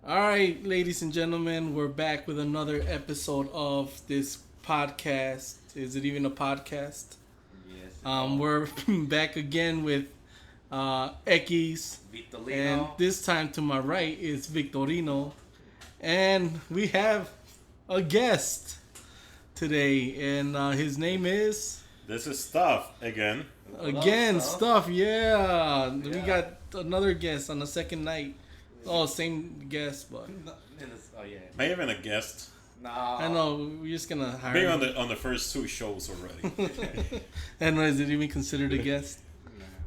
All right, ladies and gentlemen, we're back with another episode of this podcast. Is it even a podcast? Yes, We're back again with Ekis, and Vitorino. this time to my right is Victorino, and we have a guest today, and his name is This is stuff again. again Stuff. Yeah, we Yeah. got another guest on the second night. Oh, same guest, but Oh yeah. May have been a guest. No. I know we're just gonna hire. Being him. on the first two shows already. And is it even considered a guest?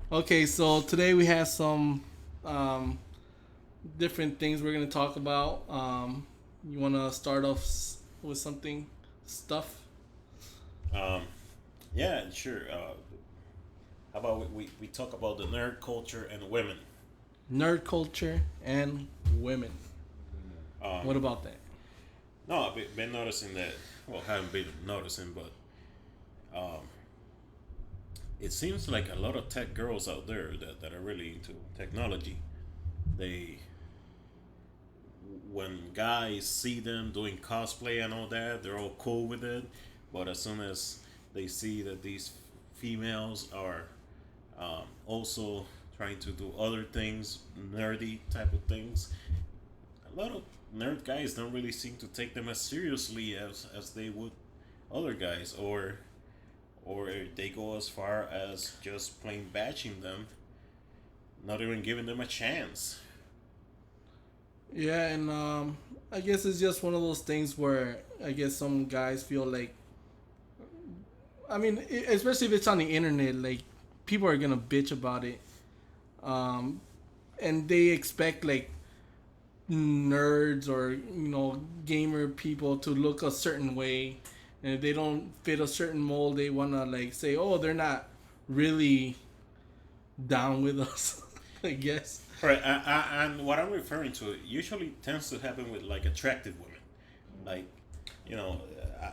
No. Okay, so today we have some different things we're gonna talk about. You wanna start off with something, stuff? um, yeah, sure. How about we talk about the nerd culture and women? Nerd culture and women. Um, What about that? No, I've been noticing that. Well, haven't been noticing, but it seems like a lot of tech girls out there that are really into technology. They, when guys see them doing cosplay and all that, they're all cool with it. But as soon as they see that these females are also trying to do other things, nerdy type of things, a lot of nerd guys don't really seem to take them as seriously as they would other guys, or they go as far as just plain bashing them, not even giving them a chance. Yeah, and I guess it's just one of those things where I guess some guys feel like, I mean, especially if it's on the internet, like people are gonna bitch about it, and they expect like nerds or gamer people to look a certain way, and if they don't fit a certain mold, they wanna like say, oh, they're not really down with us. I guess. Right, and what I'm referring to usually tends to happen with like attractive women, like,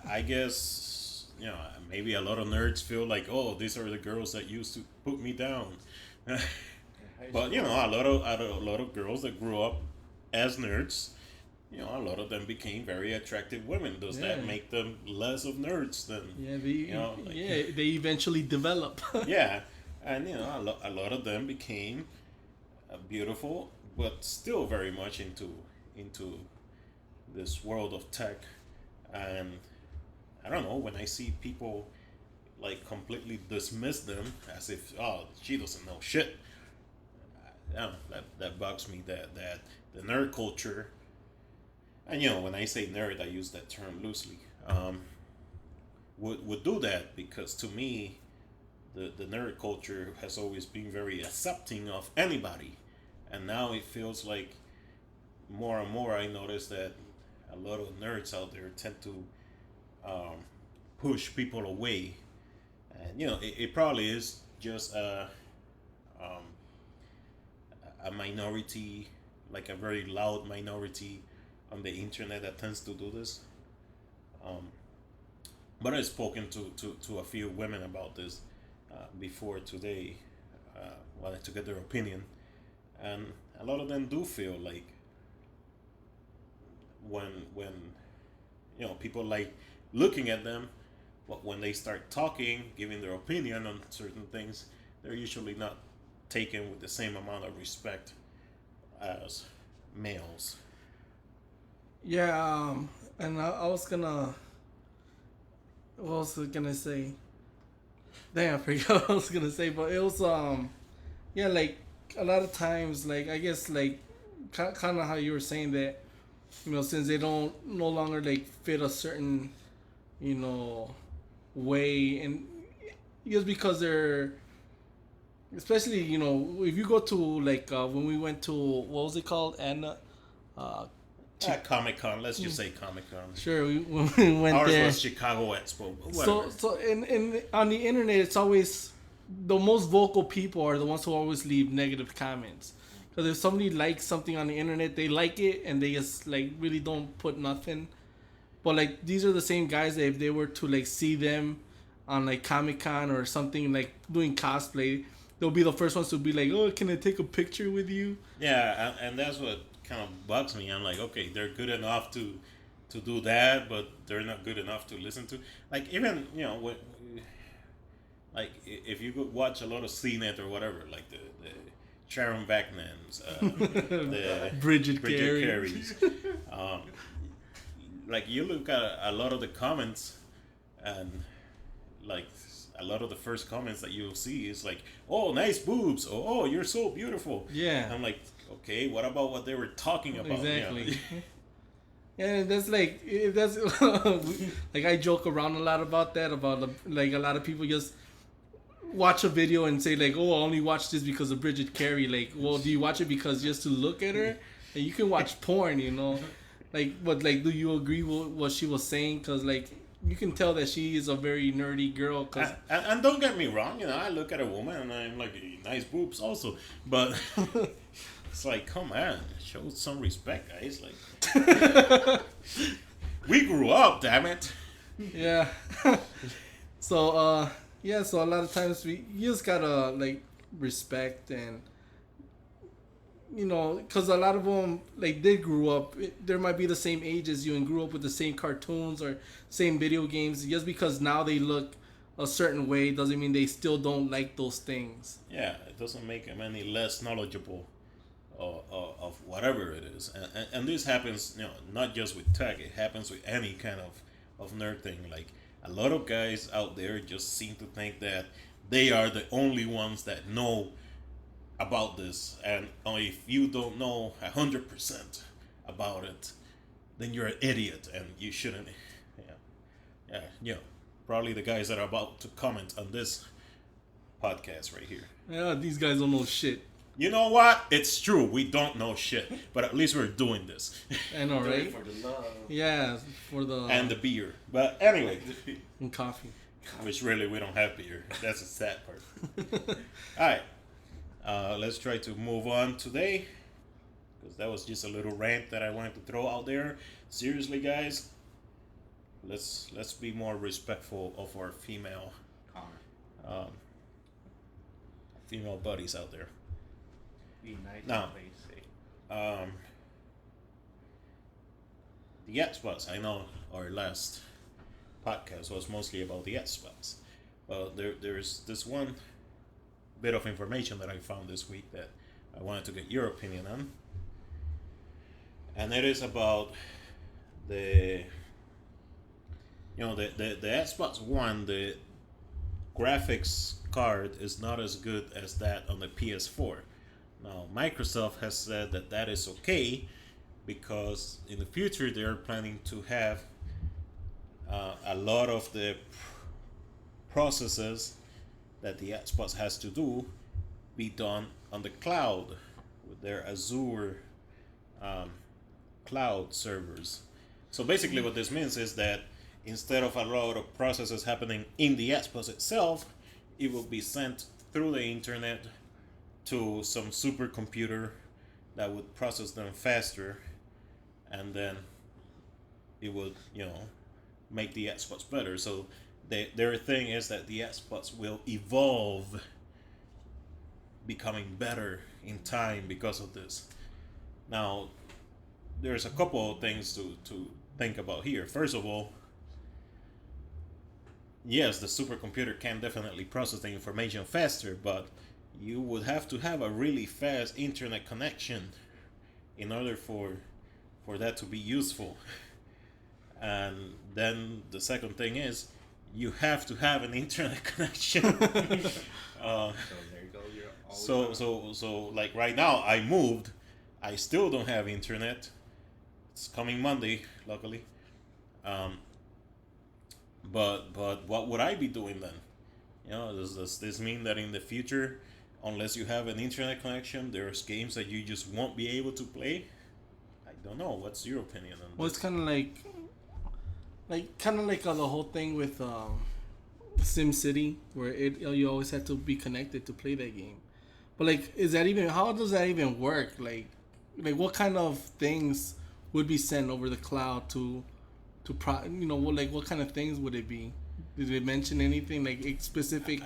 I guess, maybe a lot of nerds feel like, oh, these are the girls that used to put me down. But a lot of girls that grew up as nerds, a lot of them became very attractive women. Does that Yeah. make them less of nerds than? Yeah, they Like, yeah they eventually develop. yeah, and a lot of them became beautiful, but still very much into this world of tech. And I don't know, when I see people like completely dismiss them as if, oh, she doesn't know shit. That bugs me, that the nerd culture, and when I say nerd, I use that term loosely, would do that, because to me the nerd culture has always been very accepting of anybody, and now it feels like more and more I notice that a lot of nerds out there tend to push people away, and it probably is just um, a minority, like a very loud minority on the internet that tends to do this. Um, but I've spoken to a few women about this before today, wanted to get their opinion, and a lot of them do feel like when people like looking at them, but when they start talking, giving their opinion on certain things, they're usually not taken with the same amount of respect as males. Yeah, and I was gonna, what was I gonna say? Damn, I forgot what I was gonna say, but it was yeah, like a lot of times, like I guess like kind of how you were saying that, since they don't no longer like fit a certain, you know, way, and just because they're, especially if you go to like when we went to, what was it called, Anna, uh At Comic Con, let's just say Comic Con. sure, when we went Ours there. was Chicago Expo. But So whatever. in on the internet, it's always the most vocal people are the ones who always leave negative comments. Because if somebody likes something on the internet, they like it and they just like really don't put nothing. But like these are the same guys that if they were to like see them on like Comic Con or something like doing cosplay, they'll be the first ones to be like, "Oh, can I take a picture with you?" Yeah, and that's what kind of bugs me. I'm like, okay, they're good enough to do that, but they're not good enough to listen to. Like even like if you go watch a lot of CNET or whatever, like the Sharon Backmans, the Bridget Carey's, like you look at a lot of the comments, and like a lot of the first comments that you'll see is like, "Oh, nice boobs," or "Oh, you're so beautiful." Yeah. I'm like, okay, what about what they were talking about? Exactly. Yeah, that's like that's like I joke around a lot about that. About like a lot of people just watch a video and say like, "Oh, I only watch this because of Bridget Carey." Like, well, do you watch it because just to look at her? Like, you can watch porn, you know. Like, but like, do you agree with what she was saying? Because like, you can tell that she is a very nerdy girl. Cause and don't get me wrong, I look at a woman and I'm like, nice boobs also, but it's like, come on, show some respect, guys. Like, we grew up, damn it. yeah. So yeah. So a lot of times you just gotta like respect and. Because a lot of them, like, they grew up, there might be the same age as you and grew up with the same cartoons or same video games. Just because now they look a certain way doesn't mean they still don't like those things. Yeah, it doesn't make them any less knowledgeable of whatever it is. And this happens, not just with tech, it happens with any kind of nerd thing. Like, a lot of guys out there just seem to think that they are the only ones that know about this, and if you don't know 100% about it, then you're an idiot and you shouldn't. Probably the guys that are about to comment on this podcast right here. Yeah, these guys don't know shit. You know what? It's true. We don't know shit, but at least we're doing this. I know, right? For the love. Yeah, for the and the beer. But anyway, and coffee. Which really we don't have beer. That's the sad part. All right. Let's try to move on today, because that was just a little rant that I wanted to throw out there. Seriously, guys, let's be more respectful of our female buddies out there. Be nice. Now, and play safe. The Xbox. I know our last podcast was mostly about the Xbox, but there's this one bit of information that I found this week that I wanted to get your opinion on, and it is about the Xbox One. The graphics card is not as good as that on the PS4. Now, Microsoft has said that is okay, because in the future they're planning to have a lot of the processes that the Xbox has to do be done on the cloud with their Azure cloud servers. So basically what this means is that instead of a lot of processes happening in the Xbox itself, it will be sent through the internet to some supercomputer that would process them faster, and then it would, make the Xbox better. So their thing is that the Xbox will evolve, becoming better in time because of this. Now, there's a couple of things to think about here. First of all, yes, the supercomputer can definitely process the information faster, but you would have to have a really fast internet connection in order for that to be useful. And then the second thing is, you have to have an internet connection. So there you go. You're always So like right now, I moved. I still don't have internet. It's coming Monday, luckily. But what would I be doing then? Does this mean that in the future, unless you have an internet connection, there's games that you just won't be able to play? I don't know. What's your opinion on Well, this? it's kind of like the whole thing with SimCity, where you always have to be connected to play that game. But like, how does that even work? Like what kind of things would be sent over the cloud what kind of things would it be? Did they mention anything like specific?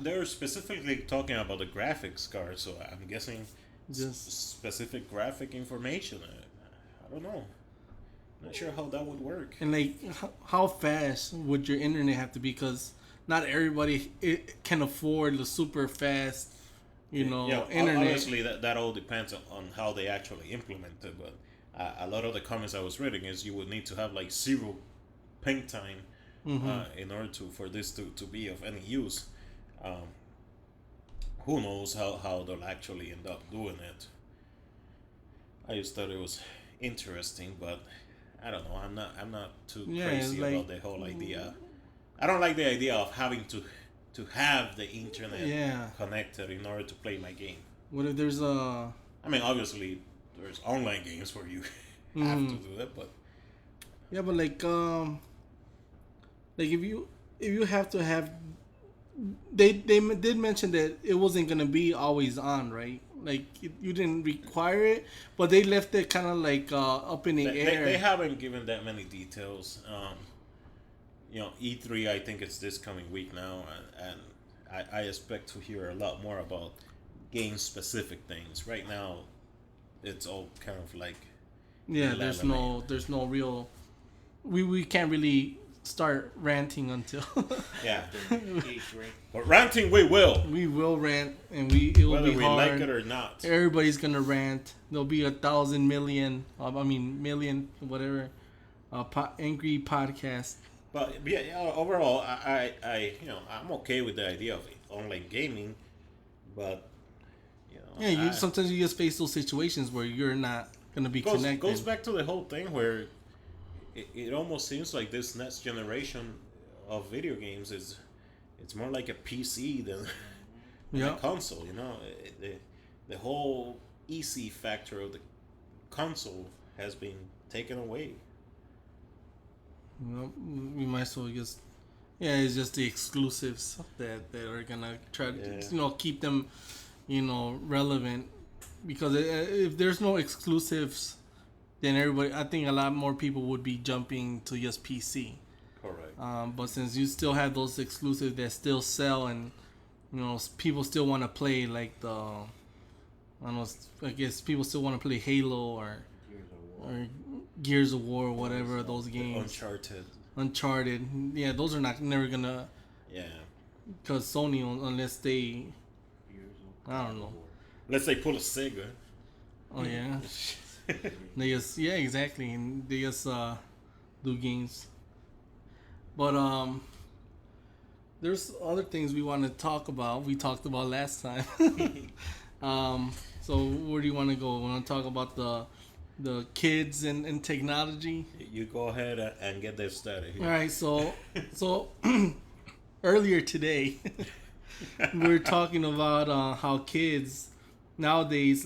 They're specifically talking about the graphics card, so I'm guessing Just specific graphic information. I don't know. Not sure how that would work. and like how fast would your internet have to be? Because not everybody can afford the super fast, internet. Honestly, that all depends on how they actually implement it. But a lot of the comments I was reading is you would need to have like zero ping time in order for this to be of any use. Who knows how they'll actually end up doing it? I just thought it was interesting, but I don't know. I'm not too crazy about the whole idea. I don't like the idea of having to have the internet connected in order to play my game. What if there's a? I mean, obviously, there's online games where you have to do that, but Yeah, but like if you have to have, they did mention that it wasn't gonna be always on, right? Like you didn't require it, but they left it kind of like up in the air. They haven't given that many details. E3, I think it's this coming week now, and I expect to hear a lot more about game specific things. Right now, it's all kind of like there's no real. We can't really start ranting until but ranting we will. We will rant, and it will whether be we hard. like it or not. Everybody's gonna rant. There'll be 1,000 million. Million whatever. Angry podcast. But overall, I'm okay with the idea of online gaming, but sometimes you just face those situations where you're not gonna be connected. Goes back to the whole thing where it almost seems like this next generation of video games it's more like a PC than a console. The whole easy factor of the console has been taken away. We might as well just it's just the exclusives that are gonna try to keep them relevant, because if there's no exclusives, then I think a lot more people would be jumping to just PC. Correct. But since you still have those exclusives that still sell, and people still want to play like I guess people still want to play Halo or Gears of War or whatever those games. Uncharted. Yeah, those are never gonna. Yeah. Because Sony, unless they, I don't know. Unless they pull a Sega. Oh yeah. They just exactly, and they just do games. But there's other things we want to talk about. We talked about last time. So where do you want to go? Want to talk about the kids and technology? You go ahead and get that started here. All right, so earlier today we were talking about how kids nowadays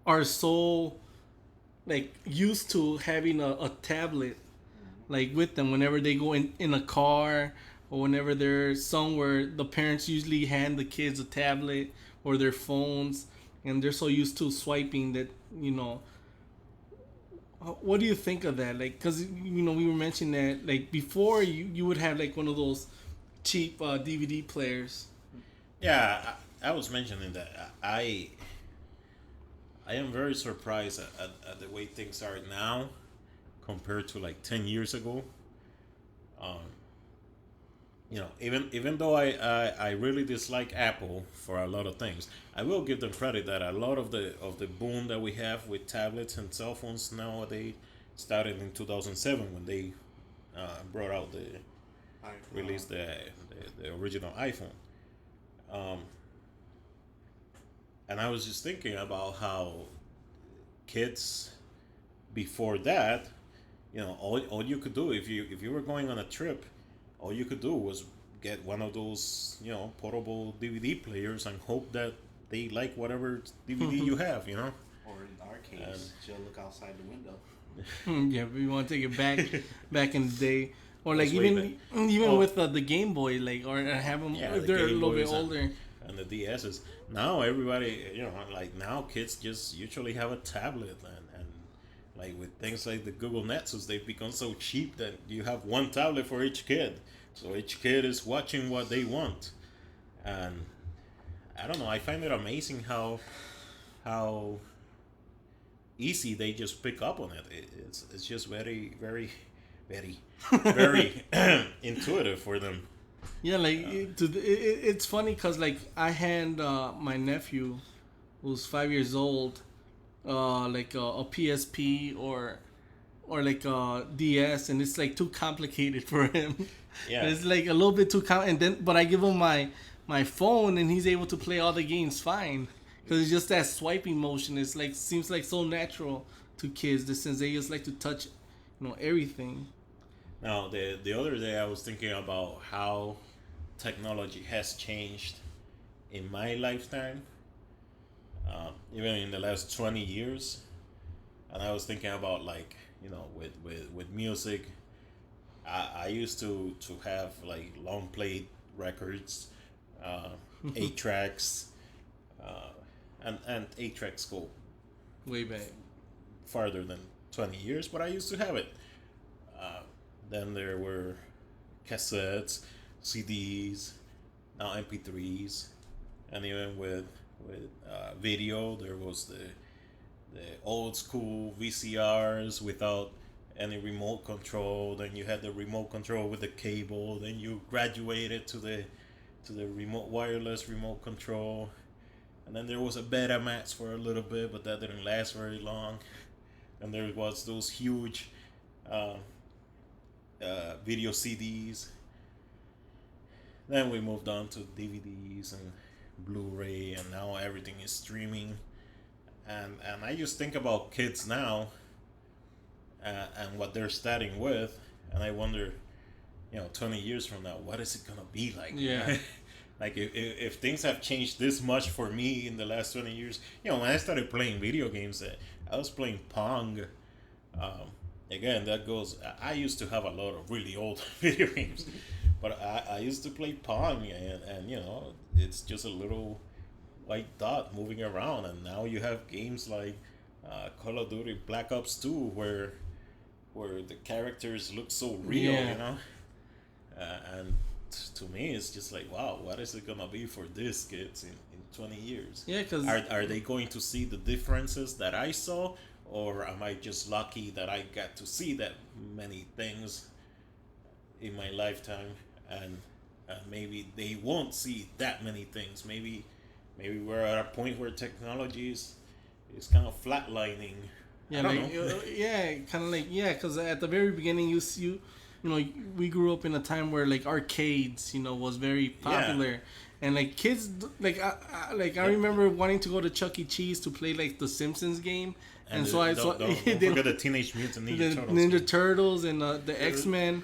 are so used to having a tablet with them whenever they go in a car, or whenever they're somewhere. The parents usually hand the kids a tablet or their phones, and they're so used to swiping that what do you think of that? Because we were mentioning that before you would have one of those cheap DVD players. Yeah, I was mentioning that I am very surprised at the way things are now compared to 10 years ago. Even though I really dislike Apple for a lot of things, I will give them credit that a lot of the boom that we have with tablets and cell phones nowadays started in 2007 when they brought out released the original iPhone. And I was just thinking about how kids before that, all you could do if you were going on a trip, all you could do was get one of those, portable DVD players and hope that they like whatever DVD you have, Or in our case, just look outside the window. Yeah, we want to take it back in the day, or even Oh. with the Game Boy, or have them if they're a little bit older. And the DSs. Now everybody, now kids just usually have a tablet, and with things like the Google Nexus, they've become so cheap that you have one tablet for each kid. So each kid is watching what they want, and I don't know. I find it amazing how easy they just pick up on it. It's just very intuitive for them. Yeah, like it's funny because like I hand my nephew, who's 5 years old, like a PSP or like a DS, and it's like too complicated for him. Yeah. It's like a little bit too and then but I give him my phone, and he's able to play all the games fine because it's just that swiping motion. It's like seems like so natural to kids, since they just like to touch, everything. Now, the other day I was thinking about how technology has changed in my lifetime, even in the last 20 years. And I was thinking about, like, with music, I used to have like long play records, 8 tracks, and 8 tracks go Way back. farther than 20 years, but I used to have it. Then there were cassettes, CDs, now MP3s, and even with video, there was the old school VCRs without any remote control. Then you had the remote control with the cable. Then you graduated to the remote wireless remote control, and then there was a Betamax for a little bit, but that didn't last very long. And there was those huge video CDs. Then we moved on to DVDs and Blu-ray, and now everything is streaming. And I just think about kids now, and what they're starting with, and I wonder, 20 years from now, what is it gonna be like? Yeah. Like if things have changed this much for me in the last 20 years, when I started playing video games, I was playing Pong. Again, that goes. I used to have a lot of really old video games, but I used to play Pong, and it's just a little white dot moving around, and now you have games like Call of Duty Black Ops 2, where the characters look so real, Yeah. And to me, it's just like, wow, what is it gonna be for these kids in 20 years? Yeah, because Are they going to see the differences that I saw, or am I just lucky that I got to see that many things in my lifetime, and maybe they won't see that many things. Maybe we're at a point where technology is kind of flatlining. Yeah, I don't like know. kind of like because at the very beginning we grew up in a time where like arcades was very popular, and like kids like I remember wanting to go to Chuck E. Cheese to play like the Simpsons game, and so don't forget the Teenage Mutant Ninja Turtles. Ninja Turtles and the X-Men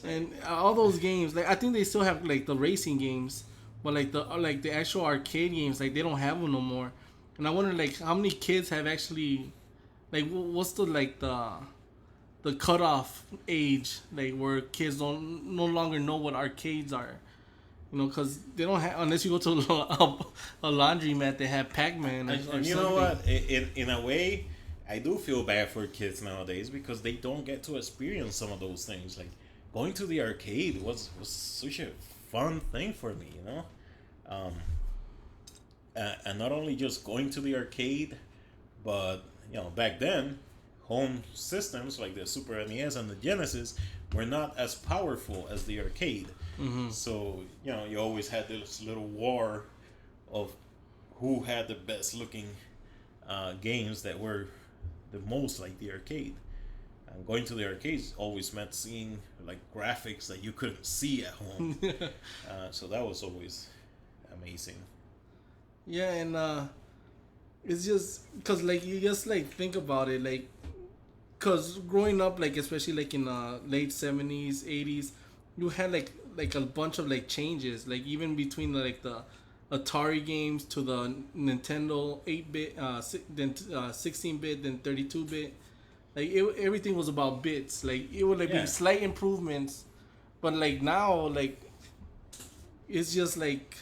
and all those games. Like I think they still have like the racing games, but like the actual arcade games, like they don't have them no more. And I wonder like how many kids have actually like what's the cutoff age, like where kids don't no longer know what arcades are, because they don't have, unless you go to a laundromat, they have Pac-Man. And you know what? In a way, I do feel bad for kids nowadays because they don't get to experience some of those things. Like going to the arcade was such a fun thing for me, and not only just going to the arcade, but back then, home systems like the Super NES and the Genesis were not as powerful as the arcade. Mm-hmm. So you always had this little war of who had the best looking games that were the most like the arcade. And going to the arcades always meant seeing like graphics that you couldn't see at home. So that was always amazing. Yeah, and it's just because like you just like think about it, like because growing up, like especially like in late 70s 80s, you had like a bunch of like changes, like even between like the Atari games to the Nintendo 8-bit, then 16-bit, then 32-bit. Like everything was about bits. Like it would like be slight improvements, but like now like it's just like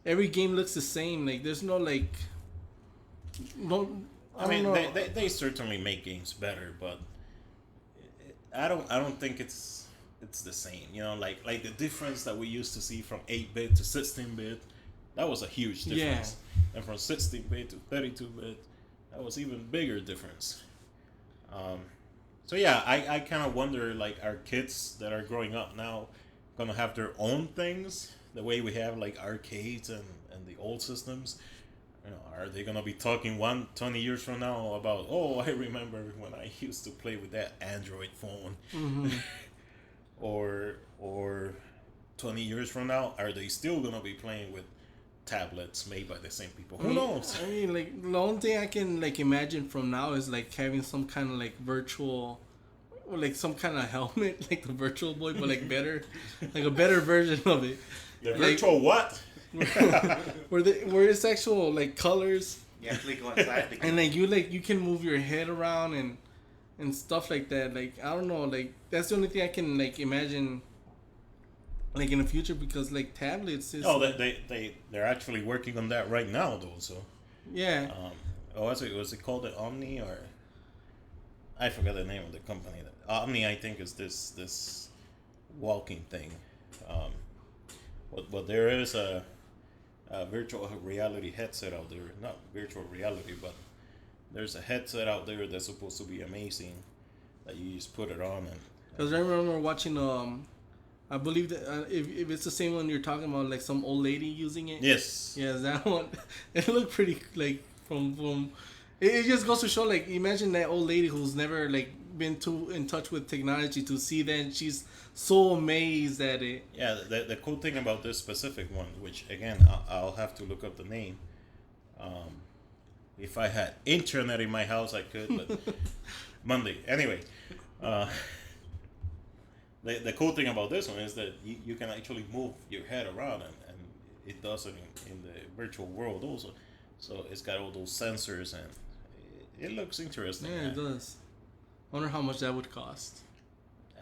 every game looks the same. Like there's no like no. I mean, they certainly make games better, but I don't think it's it's the same. You know, like the difference that we used to see from 8-bit to 16-bit, that was a huge difference. And from 16-bit to 32-bit, that was even bigger difference. So yeah, I kind of wonder, like, our kids that are growing up now gonna have their own things the way we have like arcades and the old systems. You know, are they gonna be talking 20 years from now about, oh, I remember when I used to play with that Android phone, or 20 years from now, are they still gonna be playing with tablets made by the same people? Who knows? I mean, like, the only thing I can like imagine from now is like having some kind of like virtual, or like some kind of helmet, like the Virtual Boy, but like better, like a better version of it. The Like, virtual what? where it's actual like colors. You actually go inside the And like you can move your head around and stuff like that. Like, I don't know, like that's the only thing I can like imagine, like in the future, because like tablets is They're actually working on that right now though. So yeah. was it called the Omni, or I forgot the name of the company. Omni, I think, is this walking thing. But there is a virtual reality headset out there. Not virtual reality, but there's a headset out there that's supposed to be amazing, that you just put it on and. Because I remember watching I believe that if it's the same one you're talking about, like some old lady using it. Yes. Yeah, that one. It looked pretty like from. It just goes to show, like, imagine that old lady who's never like been too in touch with technology to see that, and she's so amazed at it. Yeah, the cool thing about this specific one, which again I'll have to look up the name. If I had internet in my house, I could, but Monday. Anyway, the cool thing about this one is that you can actually move your head around, and it does it in the virtual world also. So it's got all those sensors, and it looks interesting. Yeah, it does. I wonder how much that would cost.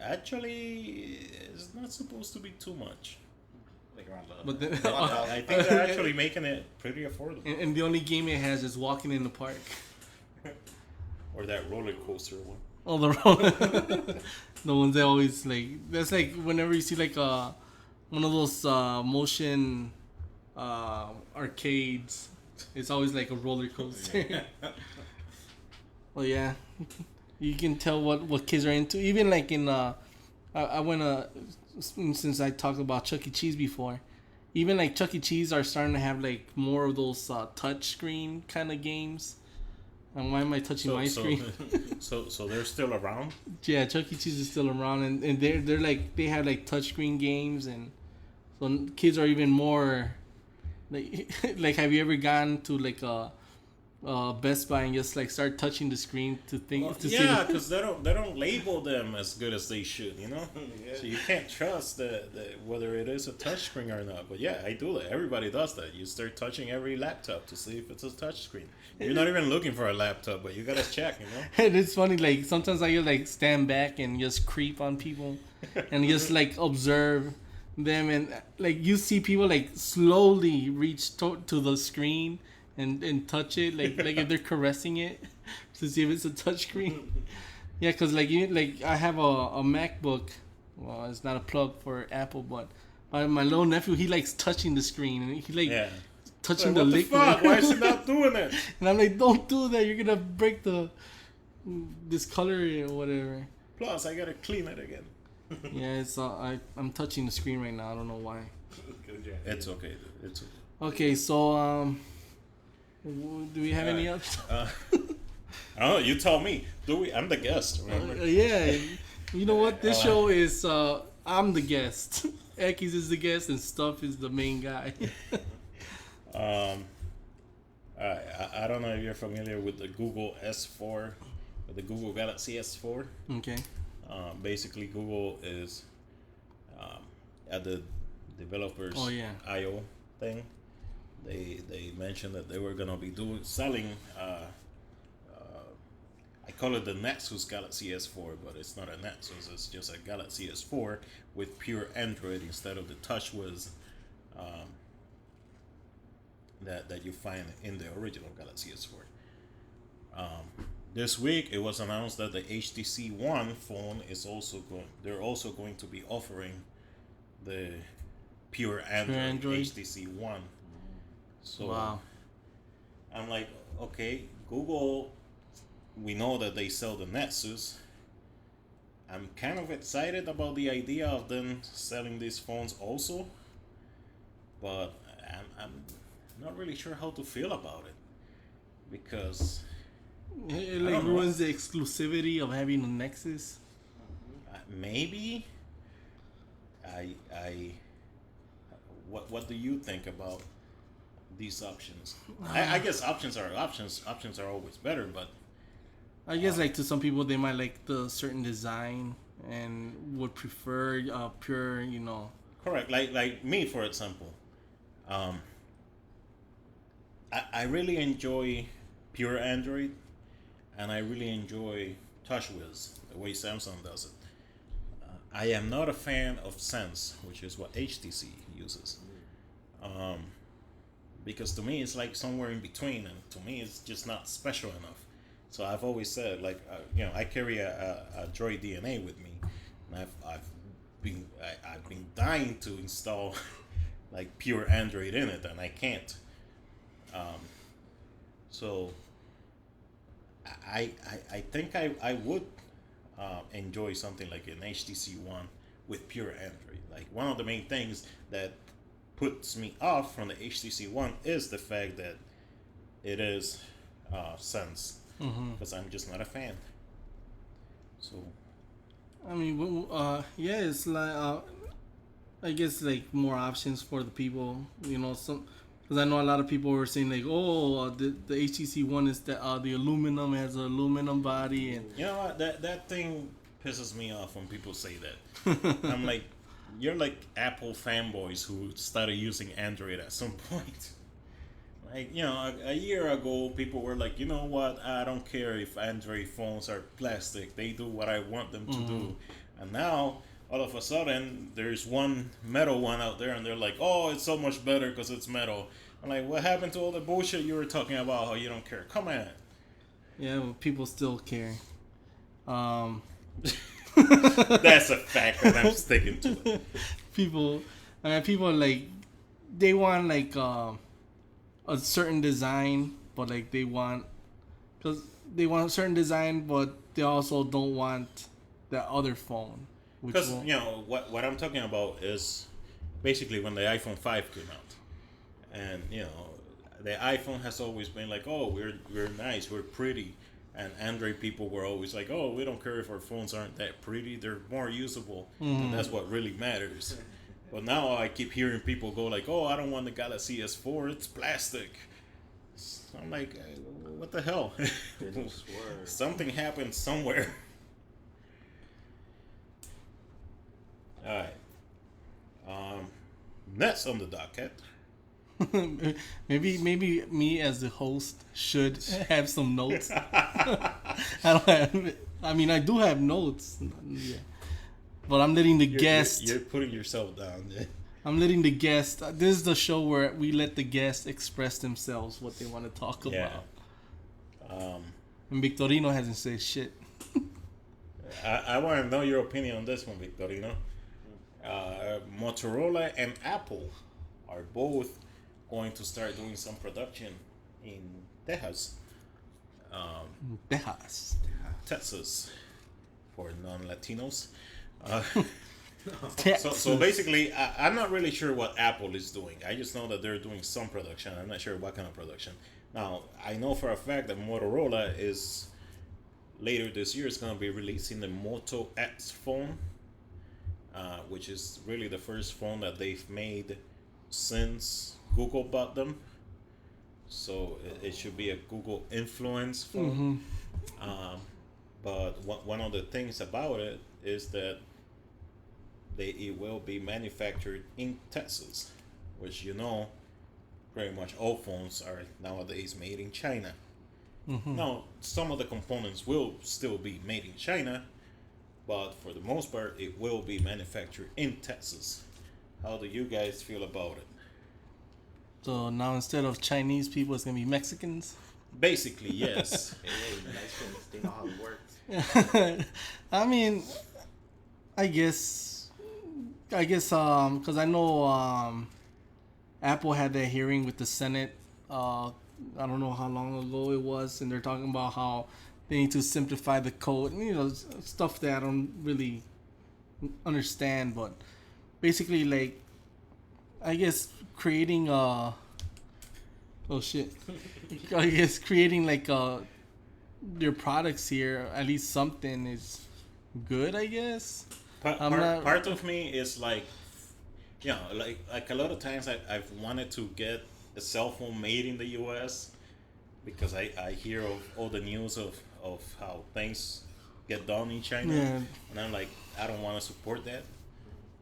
Actually, it's not supposed to be too much. like around But then, I think they're actually making it pretty affordable. and the only game it has is walking in the park. Or that roller coaster one. Oh, the ones that always like. That's like whenever you see like one of those motion arcades. It's always like a roller coaster. Well, yeah, you can tell what kids are into. Even like in I went since I talked about Chuck E. Cheese before. Even like Chuck E. Cheese are starting to have like more of those touch screen kind of games. And why am I touching my screen? So they're still around? Yeah, Chuck E. Cheese is still around, and they're like, they have like touchscreen games, and so kids are even more like like, have you ever gone to like a Best Buy and just like start touching the screen to think to see? Yeah, because they don't label them as good as they should, you know. Yeah. So you can't trust the whether it is a touchscreen or not. But yeah, I do that. Everybody does that. You start touching every laptop to see if it's a touchscreen. You're not even looking for a laptop, but you gotta check, you know. And it's funny, like sometimes I like stand back and just creep on people, and just like observe them, and like you see people like slowly reach to the screen and touch it, like if they're caressing it to see if it's a touchscreen. Yeah, cause like I have a MacBook. Well, it's not a plug for Apple, but my little nephew, he likes touching the screen, and he like touching Like, the what the liquid. fuck? Why is he not doing it? And I'm like, don't do that. You're gonna break this color or whatever. Plus, I gotta clean it again. Yeah, it's I'm touching the screen right now. I don't know why. It's okay. Dude. It's okay. Okay, so do we have any others? I don't know. You tell me. Do we? I'm the guest. Remember? Yeah. You know what? This show is I'm the guest. Ekis is the guest, and Stuff is the main guy. I don't know if you're familiar with the Google S4, with the Google Galaxy S4. Okay. Basically, Google is at the developers I/O thing. They mentioned that they were gonna be selling. I call it the Nexus Galaxy S4, but it's not a Nexus. It's just a Galaxy S4 with pure Android instead of the TouchWiz that you find in the original Galaxy S4. this week it was announced that the HTC One phone is also going. They're also going to be offering the pure Android. HTC One. So Wow. I'm like, okay, Google. We know that they sell the Nexus. I'm kind of excited about the idea of them selling these phones also, but I'm not really sure how to feel about it because It I like don't know. ruins the exclusivity of having a Nexus. Maybe I what do you think about these options? I guess options are options. Options are always better, but I guess like to some people they might like the certain design and would prefer pure, you know. correct. Like me, for example, um, I really enjoy pure Android, and I really enjoy TouchWiz the way Samsung does it. I am not a fan of Sense, which is what HTC uses, because to me it's like somewhere in between, and to me it's just not special enough. So I've always said, like, I carry a Droid DNA with me, and I've been dying to install like pure Android in it, and I can't. So I think I would enjoy something like an HTC One with pure Android. Like one of the main things that puts me off from the HTC One is the fact that it is Sense, because I'm just not a fan. So I mean, yeah, it's like I guess like more options for the people, you know. Some because I know a lot of people were saying like, oh, the HTC One is the aluminum, has an aluminum body, and you know what, that thing pisses me off when people say that. I'm like, you're like Apple fanboys who started using Android at some point. Like, a year ago, people were like, you know what? I don't care if Android phones are plastic. They do what I want them to do. And now, all of a sudden, there's one metal one out there, and they're like, oh, it's so much better because it's metal. I'm like, what happened to all the bullshit you were talking about? How you don't care? Come on. yeah, well, people still care. That's a fact, and I'm sticking to it. People, I mean, people like they want like a certain design, but like they want a certain design, but they also don't want the other phone. Because what I'm talking about is basically when the iPhone 5 came out, and the iPhone has always been like, oh, we're nice, we're pretty, and Android people were always like, oh, we don't care if our phones aren't that pretty, they're more usable, and that's what really matters. But now I keep hearing people go like, oh, I don't want the Galaxy S4, it's plastic. So I'm like, what the hell? Something happened somewhere. Alright. Next on the docket. maybe me as the host should have some notes. I don't have. I mean, I do have notes. Yeah. But I'm letting the guest. You're putting yourself down. I'm letting the guest. This is the show where we let the guests express themselves, what they want to talk about. And Victorino hasn't said shit. I want to know your opinion on this one, Victorino. Motorola and Apple are both going to start doing some production in Texas. Texas for non-Latinos. So basically, I'm not really sure what Apple is doing. I just know that they're doing some production. I'm not sure what kind of production. Now, I know for a fact that Motorola is later this year is going to be releasing the Moto X phone, which is really the first phone that they've made since Google bought them. So it should be a Google influence phone. But one of the things about it is that it will be manufactured in Texas, which pretty much all phones are nowadays made in China. Now, some of the components will still be made in China, but for the most part, it will be manufactured in Texas. How do you guys feel about it? So now instead of Chinese people, it's gonna be Mexicans. Basically, yes. Hey, nice things. They know how it works. I mean, I guess, because I know Apple had that hearing with the Senate. I don't know how long ago it was, and they're talking about how they need to simplify the code. Stuff that I don't really understand, but basically, like, I guess creating oh shit, I guess creating like their products here, at least something is good, I guess. Part of me is like, like a lot of times I've wanted to get a cell phone made in the U.S. because I hear of all the news of how things get done in China, Yeah. and I'm like, I don't want to support that.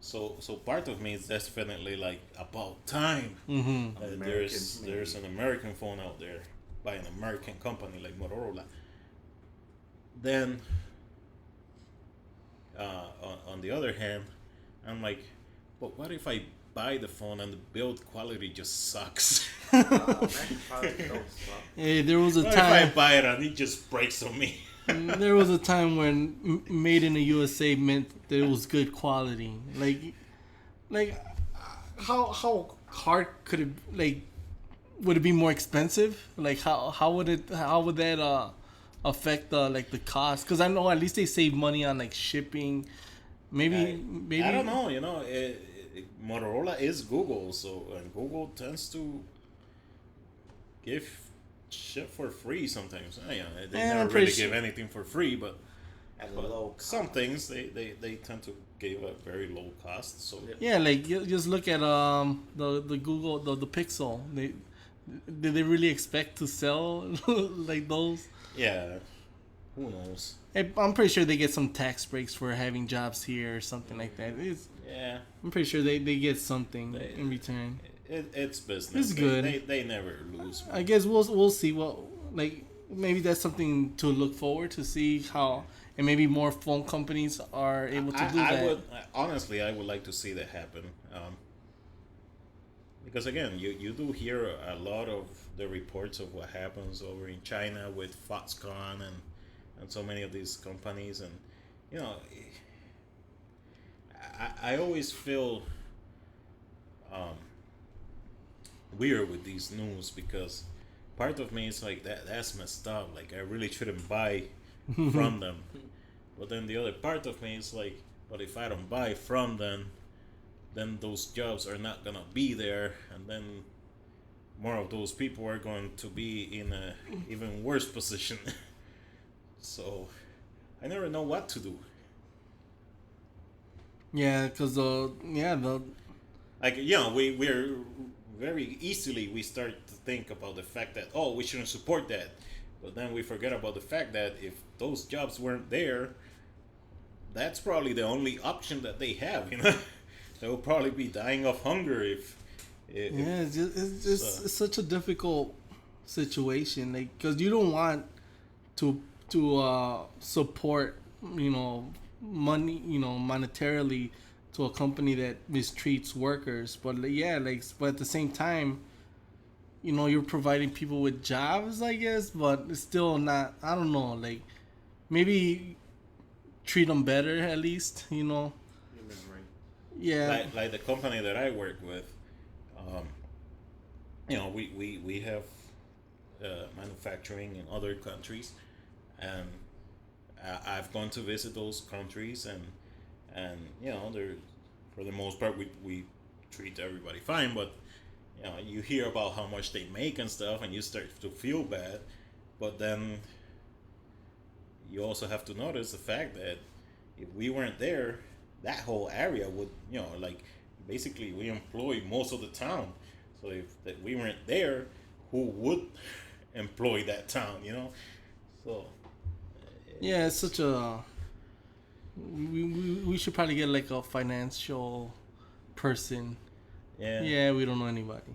So part of me is definitely like about time. Mm-hmm. There's an American phone out there by an American company like Motorola. Then on the other hand, I'm like, but what if I buy the phone and the build quality just sucks? Hey, there was a What if I time. buy it and it just breaks on me? There was a time when made in the USA meant that it was good quality. Like, how hard could it, like, would it be more expensive? Like, how would that affect the cost? Because I know at least they save money on like shipping. Maybe I don't know. Motorola is Google, so and Google tends to give shit for free sometimes. They I'm never pretty really sure- give anything for free, but At a low cost. some things they tend to give a very low cost. So Yeah, like just look at the Google the Pixel. Did they really expect to sell like those? yeah, who knows? I'm pretty sure they get some tax breaks for having jobs here or something like that. Yeah, I'm pretty sure they get something in return. it's business. It's good. They never lose. I guess we'll see what, like, maybe that's something to look forward to, see how, and maybe more phone companies are able to do that. I would honestly, I would like to see that happen. Because again, you do hear a lot of the reports of what happens over in China with Foxconn and so many of these companies, and I always feel weird with these news because part of me is like that's messed up. Like I really shouldn't buy from them, but then the other part of me is like, but if I don't buy from them, then those jobs are not gonna be there, and then more of those people are going to be in a even worse position. So I never know what to do. Yeah, because the Like we're very easily we start to think about the fact that we shouldn't support that, but then we forget about the fact that if those jobs weren't there, that's probably the only option that they have. They will probably be dying of hunger if yeah, it's such a difficult situation, like, because you don't want to support money monetarily to a company that mistreats workers, but but at the same time, you're providing people with jobs, I guess, but it's still not, I don't know, like, maybe treat them better at least. Yeah. like the company that I work with, we have manufacturing in other countries, and I've gone to visit those countries, and they're, for the most part, we treat everybody fine, but you hear about how much they make and stuff, and you start to feel bad, but then you also have to notice the fact that if we weren't there, that whole area would, like, basically we employ most of the town. So if that we weren't there, who would employ that town? So Yeah, it's such a. We should probably get like a financial person. yeah. Yeah, we don't know anybody.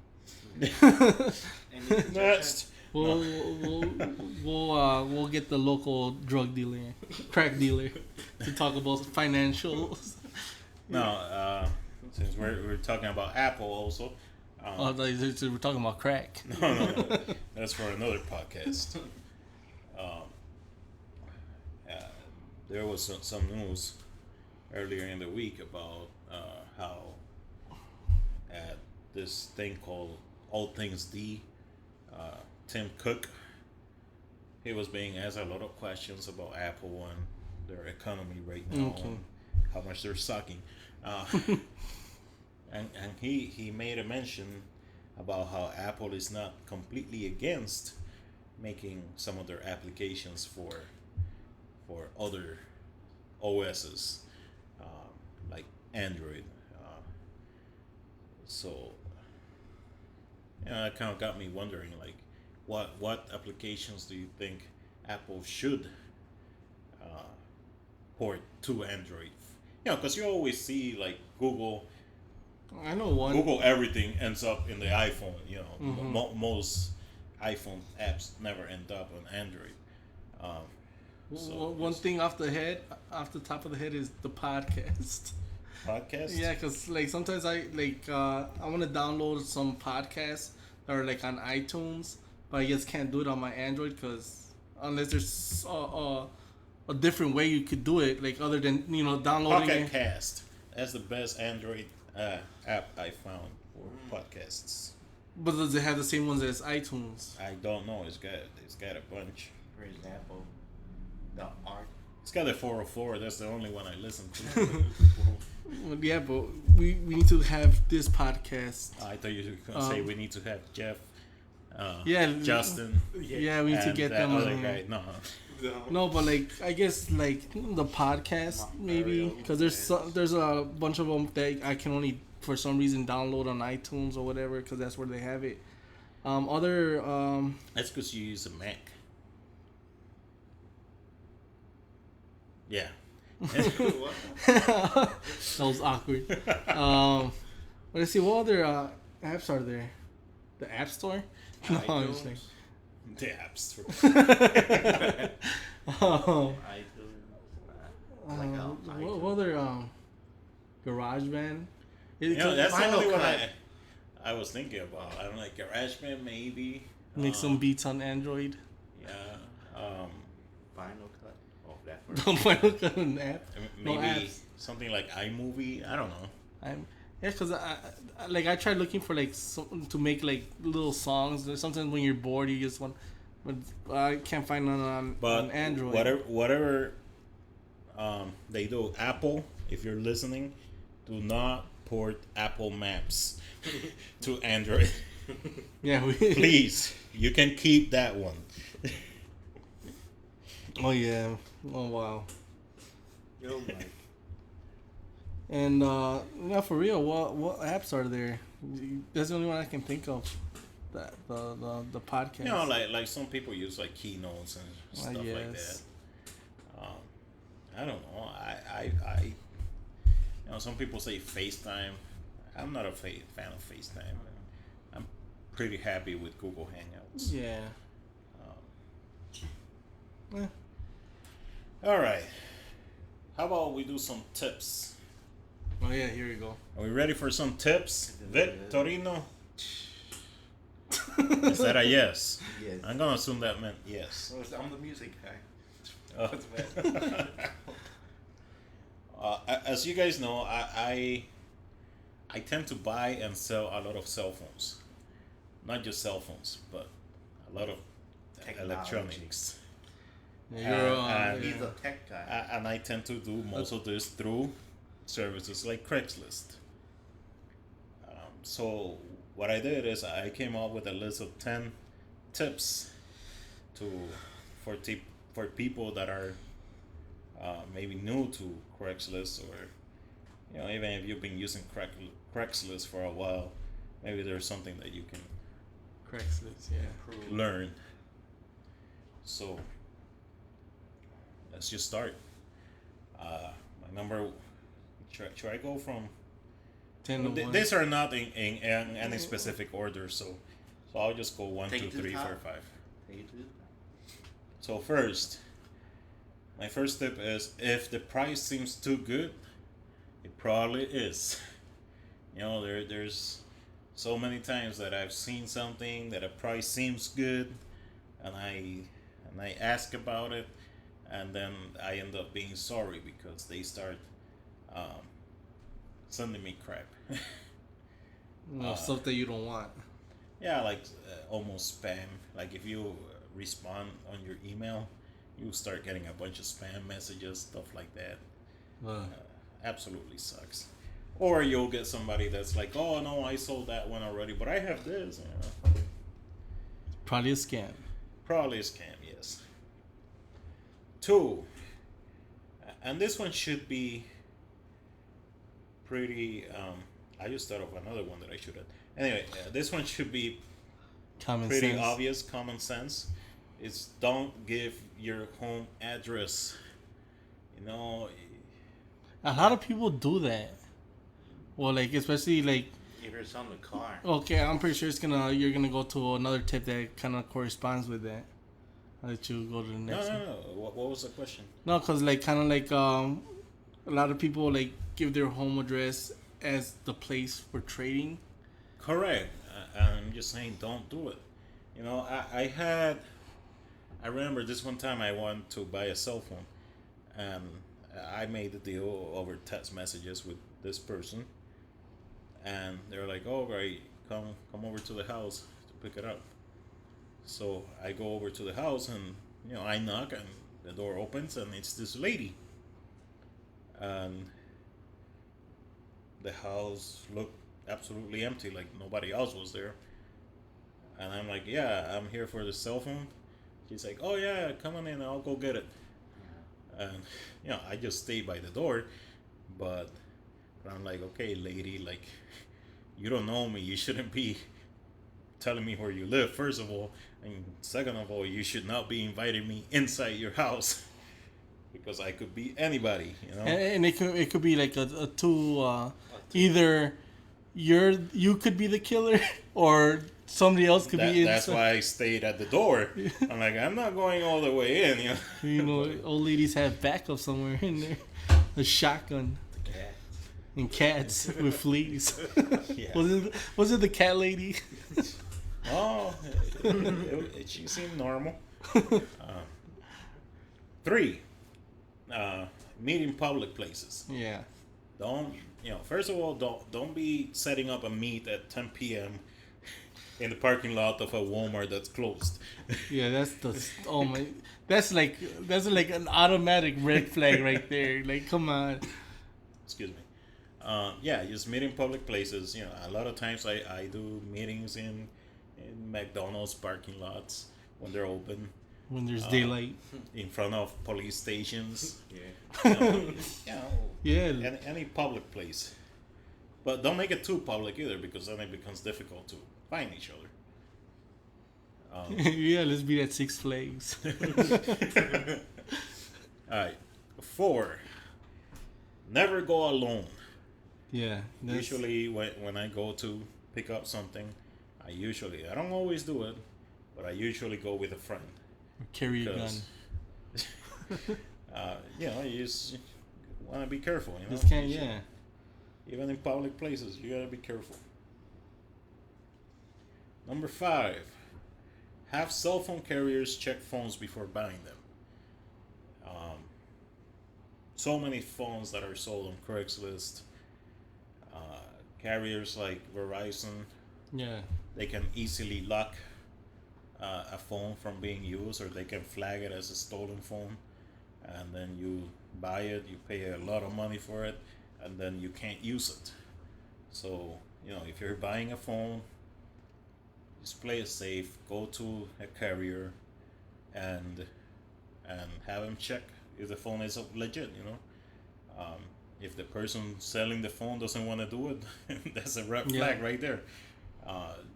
Next. We'll get the local drug dealer, crack dealer, to talk about financials. No, since we're talking about Apple also, We're talking about crack. No. That's for another podcast. There was some news earlier in the week about how at this thing called All Things D, Tim Cook, he was being asked a lot of questions about Apple and their economy right now, and how much they're sucking. And he made a mention about how Apple is not completely against making some of their applications for other OSs, like Android. So, that kind of got me wondering, like, what applications do you think Apple should port to Android? Because you always see like Google. I know one. Google everything ends up in the iPhone. Most iPhone apps never end up on Android. One thing off the top of the head is the podcast. Podcast? Yeah, because like sometimes I want to download some podcasts that are like on iTunes, but I just can't do it on my Android because unless there's a different way you could do it, like other than downloading Pocket Cast. That's the best Android app I found for podcasts. But does it have the same ones as iTunes? I don't know. It's got a bunch. For example, the art. It's got a 404. That's the only one I listen to. Well, yeah, but we need to have this podcast. I thought you were going to say we need to have Jeff, Justin. Yeah, we need to get them other on guy. No, but like I guess like the podcast maybe because there's a bunch of them that I can only for some reason download on iTunes or whatever because that's where they have it. That's because you use a Mac. Yeah. That was awkward. Let's see, what other apps are there? The App Store? No, I'm just saying. The App Store. What other GarageBand? That's the only one I was thinking about. I'm like GarageBand maybe. Make some beats on Android. Yeah. Final Cut. Oh, that for Final Cut an app. Maybe something like iMovie. I don't know. Because I tried looking for like to make like little songs. Sometimes when you're bored, you just want, but I can't find none on Android. Whatever they do, Apple, if you're listening, do not port Apple Maps to Android. Yeah, please. You can keep that one. Oh yeah. Oh wow. Yo, Mike. And now for real, what apps are there? That's the only one I can think of. That the podcast. Like some people use like keynotes and stuff like that. I don't know. I some people say FaceTime. I'm not a fan of FaceTime. I'm pretty happy with Google Hangouts. Yeah. All right. How about we do some tips? Oh yeah, here we go. Are we ready for some tips? Vic, Torino? Is that a yes? Yes. I'm gonna assume that meant yes. I'm the music guy. As you guys know, I tend to buy and sell a lot of cell phones. Not just cell phones, but a lot of electronics. Yeah, he's a tech guy. And I tend to do most of this through services like Craigslist. So what I did is I came up with a list of 10 tips for people that are maybe new to Craigslist, or even if you've been using Craigslist for a while, maybe there's something that you can Craigslist, learn. So let's just start. My number. Should I go from 10 to 1? These are not in any specific order, so I'll just go 1, 2, 3, 4, 5. So first, my first tip is if the price seems too good, it probably is. There's so many times that I've seen something that a price seems good, and I ask about it, and then I end up being sorry because they start um, sending me crap. Stuff that you don't want. Yeah, like almost spam. Like if you respond on your email, you start getting a bunch of spam messages, stuff like that. Uh, Absolutely sucks. Or you'll get somebody that's like, "Oh no, I sold that one already, but I have this." Probably a scam. Probably a scam, yes. Two, and this one should be pretty. I just thought of another one that I should have. Anyway, this one should be Common pretty sense. obvious, common sense. It's don't give your home address. You know, A lot of people do that. Well, like especially like If you're selling a car. okay, I'm pretty sure you're gonna go to another tip that kind of corresponds with that. I'll let you go to the no, next one. no. What was the question? No, cause like kind of like a lot of people like give their home address as the place for trading. Correct. I'm just saying, don't do it. You know, I remember this one time I wanted to buy a cell phone, and I made the deal over text messages with this person, and they're like, "Oh, right, come over to the house to pick it up." So I go over to the house, and I knock, and the door opens, and it's this lady, and the house looked absolutely empty, like nobody else was there. And I'm like, "Yeah, I'm here for the cell phone." She's like, "Oh yeah, come on in, I'll go get it." And I just stayed by the door, but I'm like, "Okay, lady, like, you don't know me. You shouldn't be telling me where you live, first of all, and second of all, you should not be inviting me inside your house because I could be anybody, you know." And it could be like a two either you could be the killer or somebody else could be That's inside. why I stayed at the door. I'm like, I'm not going all the way in, you know. You know, old ladies have backup somewhere in there, a shotgun The cat. and cats with fleas. Yeah. Was it the cat lady? Oh, she seemed normal. 3, meet in public places. Yeah. Don't first of all, don't be setting up a meet at 10 p.m. in the parking lot of a Walmart that's closed. Yeah, oh my, that's like an automatic red flag right there. Like, come on. Excuse me. Yeah, just meet in public places. A lot of times I do meetings in McDonald's parking lots when they're open, When there's daylight. in front of police stations. Yeah. Yeah. Any public place. But don't make it too public either, because then it becomes difficult to find each other. Yeah, let's be at Six Flags. Alright. 4. Never go alone. Yeah. Usually when I go to pick up something, I don't always do it, but I usually go with a friend. Carry a gun. Because, you just want to be careful. Just can't, You should- yeah. Even in public places, you gotta be careful. Number 5, have cell phone carriers check phones before buying them. So many phones that are sold on Craigslist, carriers like Verizon, Yeah. they can easily lock a phone from being used, or they can flag it as a stolen phone, and then you buy it, you pay a lot of money for it, and then you can't use it. So if you're buying a phone, just play it safe. Go to a carrier and have them check if the phone is legit. If the person selling the phone doesn't want to do it, that's a red flag right there.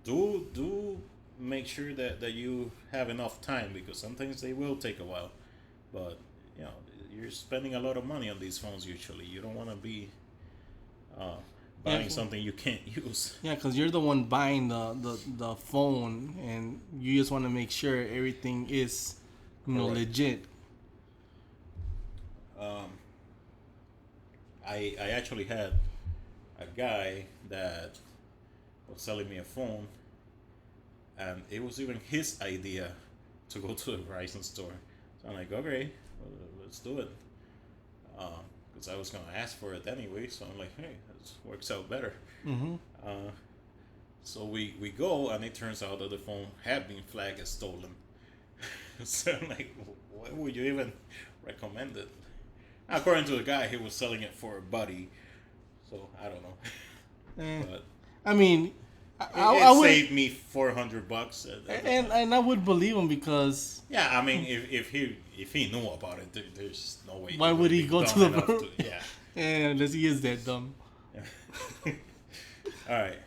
Do make sure that you have enough time, because sometimes they will take a while. But you're spending a lot of money on these phones usually. You don't want to be buying something you can't use. Yeah, because you're the one buying the phone, and you just want to make sure everything is, Correct. legit. I actually had a guy that was selling me a phone, and it was even his idea to go to the Verizon store. So I'm like, okay, let's do it. Because I was gonna ask for it anyway, so I'm like, hey, this works out better. Mm-hmm. So we go, and it turns out that the phone had been flagged as stolen. So I'm like, why would you even recommend it? According to the guy, he was selling it for a buddy. So I don't know. But I mean, it I would, saved me $400. and I would believe him because Yeah, I mean, if he knew about it, there's no way. why would he be go dumb to the enough bar? Yeah. Unless he is that dumb. All right.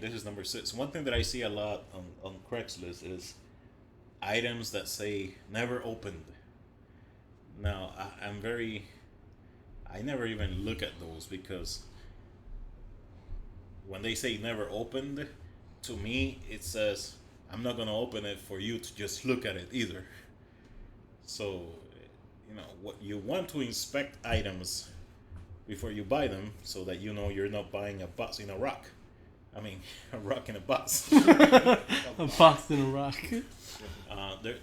This is number 6. One thing that I see a lot on Craigslist is items that say never opened. Now, I never even look at those, because when they say never opened, to me it says I'm not gonna open it for you to just look at it either. So, what you want to inspect items before you buy them, so that you're not buying a box in a rock. I mean, a rock in a box. A box in a rock.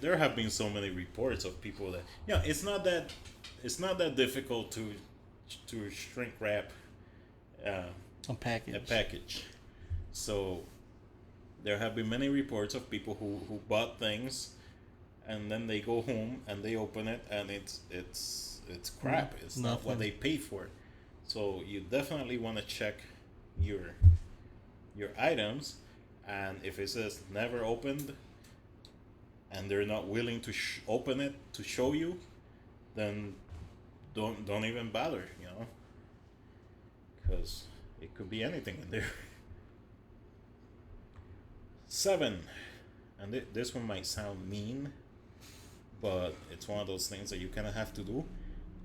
There have been so many reports of people that it's not that difficult to shrink wrap A package. a package. So there have been many reports of people who bought things, and then they go home and they open it, and it's crap. It's not what they paid for. So you definitely want to check your items, and if it says never opened, and they're not willing to open it to show you, then don't even bother, because it could be anything in there. 7, and this one might sound mean, but it's one of those things that you kind of have to do.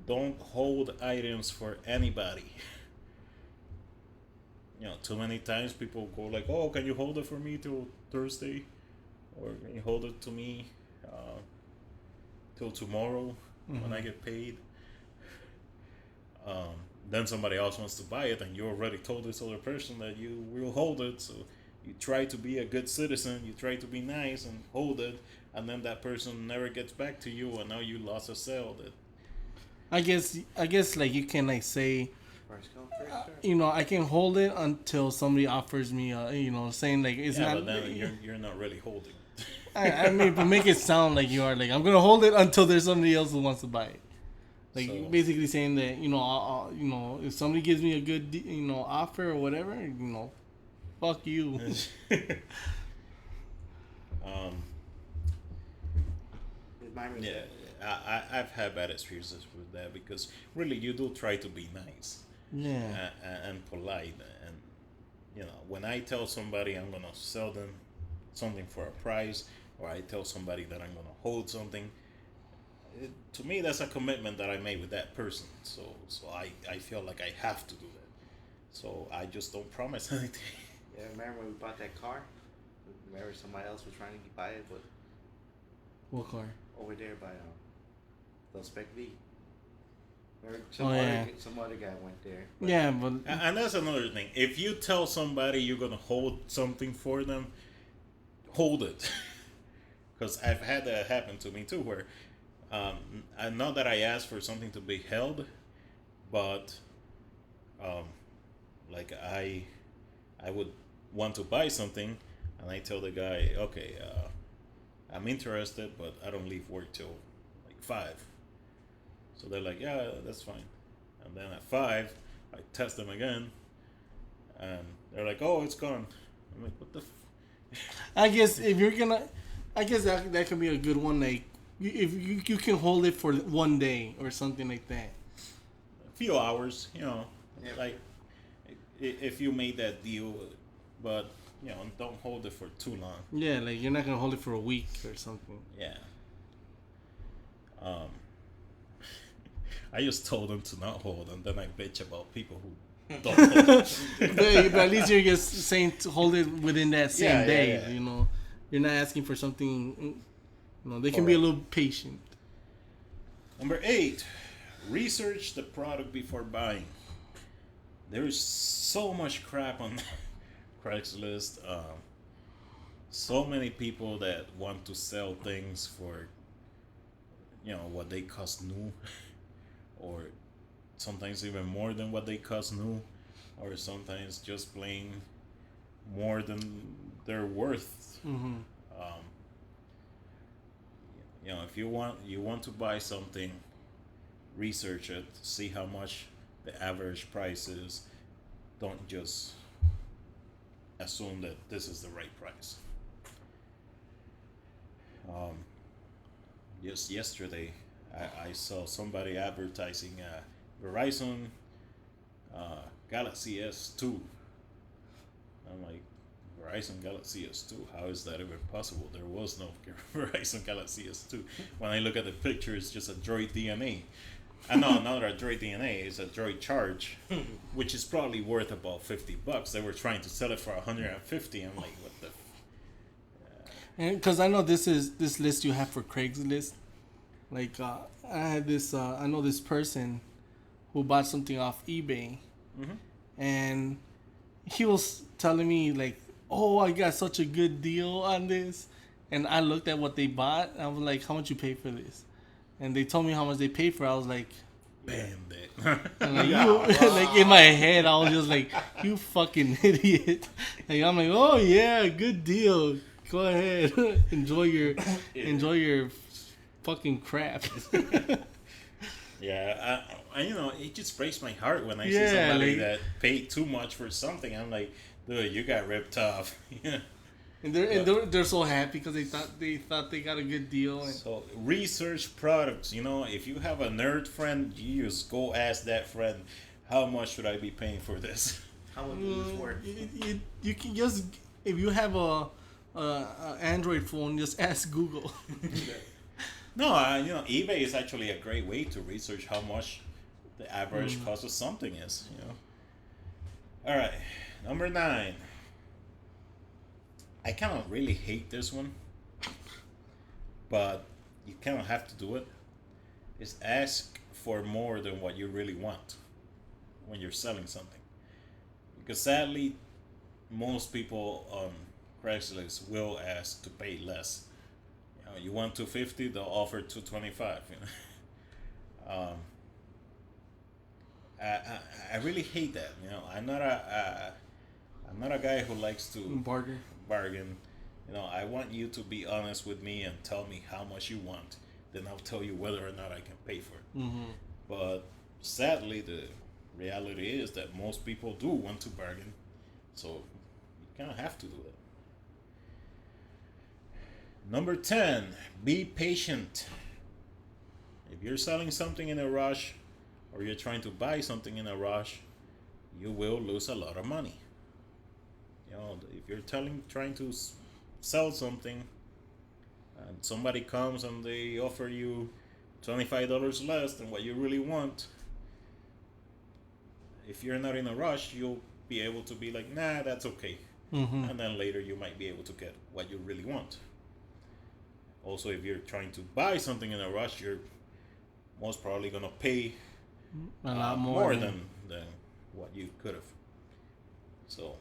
Don't hold items for anybody. Too many times people go like, oh, can you hold it for me till Thursday? Or can you hold it to me till tomorrow when I get paid? Then somebody else wants to buy it, and you already told this other person that you will hold it. So you try to be a good citizen, you try to be nice and hold it, and then that person never gets back to you, and now you lost a sale. I guess like you can like say, I can hold it until somebody offers me, saying like it's not. But then you're not really holding. I mean, but make it sound like you are. Like, I'm gonna hold it until there's somebody else who wants to buy it. Like, So, basically saying that if somebody gives me a good offer or whatever, fuck you. Yeah, I've had bad experiences with that, because really you do try to be nice. Yeah. And polite, and when I tell somebody I'm gonna sell them something for a price, or I tell somebody that I'm gonna hold something, to me that's a commitment that I made with that person. So I feel like I have to do that. So I just don't promise anything. Yeah, remember when we bought that car? Remember somebody else was trying to buy it, but What car? over there by the Spec V. Remember some other guy went there. Yeah, but And that's another thing. If you tell somebody you're gonna hold something for them, hold it. Because I've had that happen to me too, where not that I asked for something to be held, but like I would want to buy something, and I tell the guy, okay, I'm interested, but I don't leave work till like 5. So they're like, yeah, that's fine. And then at 5, I test them again, and they're like, oh, it's gone. I'm like, what the I guess if you're gonna, I guess that could be a good one. Like, if you can hold it for one day or something like that. A few hours, Yeah. like if you made that deal, but don't hold it for too long. Yeah, like you're not gonna hold it for a week or something. Yeah. I just told them to not hold, and then I bitch about people who don't hold. but at least you're just saying to hold it within that same day. Yeah. You're not asking for something. They can be a little patient. Number 8, research the product before buying. there is so much crap on Craigslist. So many people that want to sell things for, what they cost new, or sometimes even more than what they cost new, or sometimes just plain more than they're worth. Mm-hmm. Um, if you want to buy something, research it, see how much the average price is. Don't just assume that this is the right price. Just yesterday, I saw somebody advertising Verizon Galaxy S2. I'm like, Verizon Galaxy S2? How is that even possible? There was no Verizon Galaxy S2. When I look at the picture, it's just a Droid DNA. No, not a Droid DNA, it's a Droid Charge, which is probably worth about $50. They were trying to sell it for $150. I'm like, what the? And because I know this list you have for Craigslist. Like I had this, I know this person who bought something off eBay, and he was telling me like, "Oh, I got such a good deal on this," and I looked at what they bought. And I was like, "How much you pay for this?" And they told me how much they paid for it. I was like, Bam that. and like, like in my head, I was just like, "You fucking idiot!" Like I'm like, "Oh yeah, good deal. Go ahead, enjoy your fucking crap." Yeah, I it just breaks my heart when I see Yeah, somebody like- that paid too much for something. I'm like, dude, you got ripped off. And they're so happy because they thought they got a good deal. And So research products. If you have a nerd friend, you just go ask that friend, how much should I be paying for this? How would these work? you can just, if you have a Android phone, just ask Google. No, eBay is actually a great way to research how much the average cost of something is. All right, number 9. I kind of really hate this one, but you kind of have to do it. Is ask for more than what you really want when you're selling something, because sadly, most people on Craigslist will ask to pay less. You want $250, they'll offer $225. I really hate that. I'm not a guy who likes to bargain. I want you to be honest with me and tell me how much you want. Then I'll tell you whether or not I can pay for it. But sadly, the reality is that most people do want to bargain, so you kind of have to do it. Number 10, be patient. If you're selling something in a rush, or you're trying to buy something in a rush, you will lose a lot of money. If you're trying to sell something, and somebody comes and they offer you $25 less than what you really want, if you're not in a rush, you'll be able to be like, nah, that's okay. And then later you might be able to get what you really want. Also, if you're trying to buy something in a rush, you're most probably going to pay a lot more than what you could have. So,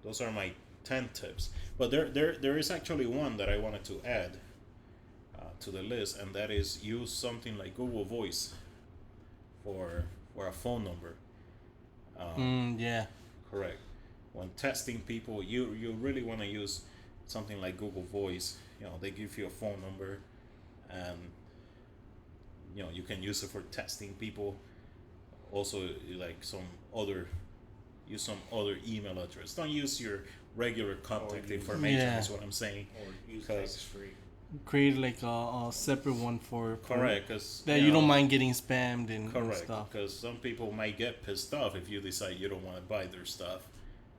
those are my 10 tips. But there is actually one that I wanted to add to the list, and that is use something like Google Voice for a phone number. Yeah. Correct. When testing people, you really want to use something like Google Voice. They give you a phone number, and you can use it for testing people. Also, like use some other email address. Don't use your regular contact information. Is what I'm saying. Or use text-free. Create like a separate one for correct, because that you don't mind getting spammed and correct, stuff. because some people might get pissed off if you decide you don't want to buy their stuff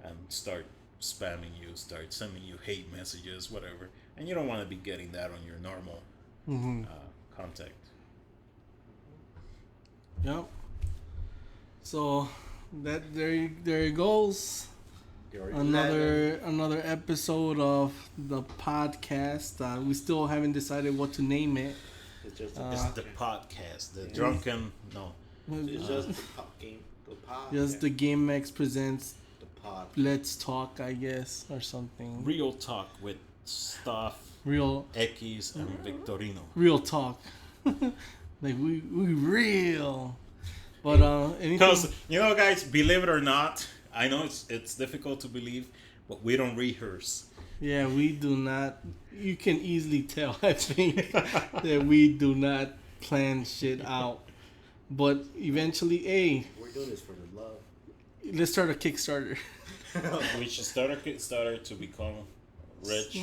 and start spamming you, start sending you hate messages, whatever, and you don't want to be getting that on your normal contact. Yep. So that there it goes. Another episode of the podcast. We still haven't decided what to name it. It's just It's the podcast, the drunken. No, it's just the pop game. The pod. Just the GameXPresents the pod. Let's Talk, I guess, or something. Real talk with stuff. Real X and Victorino. real talk. Like we real. But anything. Because guys, believe it or not, I know it's difficult to believe, but we don't rehearse. Yeah, we do not. You can easily tell, I think, that we do not plan shit out. But eventually, hey, We're doing this for the love. let's start a Kickstarter. We should start a Kickstarter to become rich,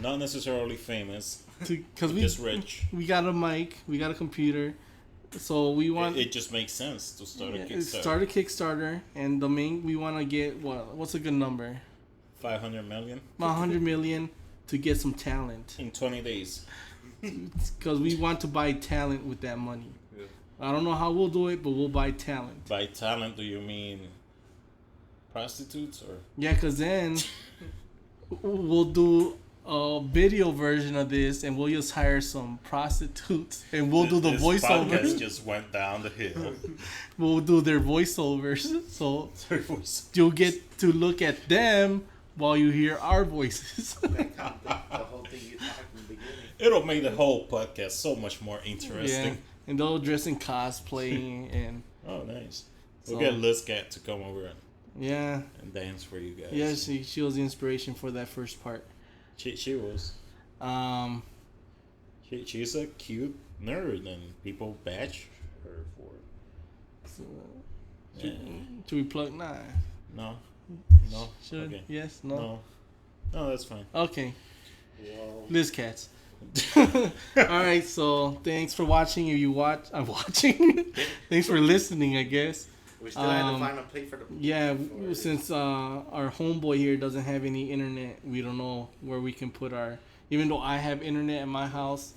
not necessarily famous, Because just rich. we got a mic, we got a computer, so we want It just makes sense to start a Kickstarter. start a Kickstarter, and we want to get what's a good number? 500 million 100 million to get some talent, in 20 days. because we want to buy talent with that money. Yeah. I don't know how we'll do it, but we'll buy talent. By talent, do you mean prostitutes or? Yeah, because then we'll do a video version of this, and we'll just hire some prostitutes, and we'll do the This voiceovers. podcast just went down the hill. We'll do their voiceovers, so you'll get to look at them while you hear our voices. The whole thing you talked in the beginning. It'll make the whole podcast so much more Yeah, interesting. and they'll dress in cosplay, and Oh, nice. We'll So- get Liz Cat to come over yeah, and dance for you guys. yeah. She was the inspiration for that first part. She was. She's a cute nerd, and people bash her for it. So, Yeah. should we plug? Nah. No. No. Should? Okay. Yes. No. No. No, that's fine. Okay. Whoa. Liz Cats. All right. So thanks for watching. If you watch, I'm watching. Thanks for listening, I guess. We still had to find a plate for the. Yeah, for- since our homeboy here doesn't have any internet, we don't know where we can put our. Even though I have internet at my house,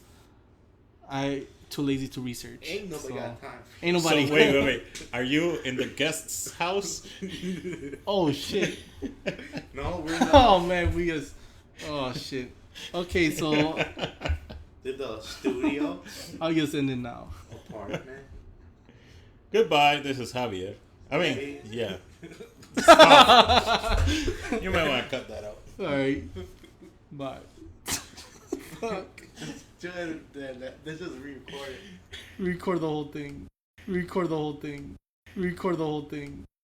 I too lazy to research. Ain't nobody So, got time. Ain't nobody. So, wait. Are you in the guest's house? Oh shit! No, we're not. Oh man, we just. Oh shit. Okay, so Did the studio I'll just end it now. apartment? Goodbye. This is Javier. I mean, Hey. yeah. Stop. You might want to cut that out. All right. Bye. Fuck. This is re-recorded. Record the whole thing. Record the whole thing. Record the whole thing.